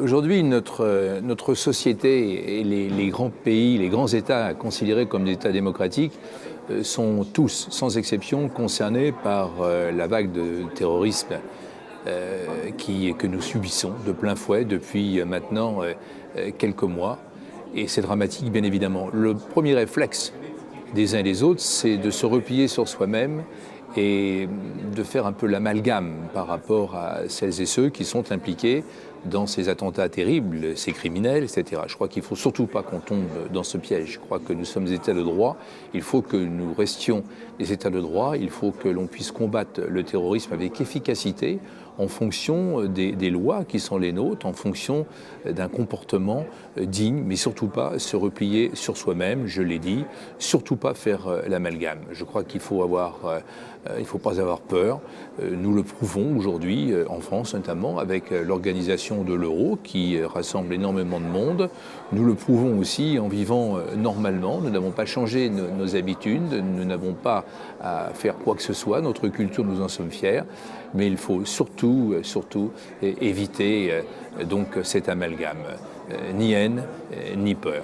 Aujourd'hui, notre société et les grands pays, les grands États considérés comme des États démocratiques sont tous, sans exception, concernés par la vague de terrorisme que nous subissons de plein fouet depuis maintenant quelques mois. Et c'est dramatique, bien évidemment. Le premier réflexe des uns et des autres, c'est de se replier sur soi-même et de faire un peu l'amalgame par rapport à celles et ceux qui sont impliqués dans ces attentats terribles, ces criminels, etc. Je crois qu'il ne faut surtout pas qu'on tombe dans ce piège. Je crois que nous sommes des États de droit. Il faut que nous restions des États de droit. Il faut que l'on puisse combattre le terrorisme avec efficacité en fonction des lois qui sont les nôtres, en fonction d'un comportement digne, mais surtout pas se replier sur soi-même, je l'ai dit, surtout pas faire l'amalgame. Je crois qu'il faut pas avoir peur. Nous le prouvons aujourd'hui en France notamment avec l'organisation de l'Euro qui rassemble énormément de monde. Nous le prouvons aussi en vivant normalement. Nous n'avons pas changé nos habitudes, nous n'avons pas à faire quoi que ce soit. Notre culture, nous en sommes fiers. Mais il faut surtout éviter donc cet amalgame. Ni haine, ni peur.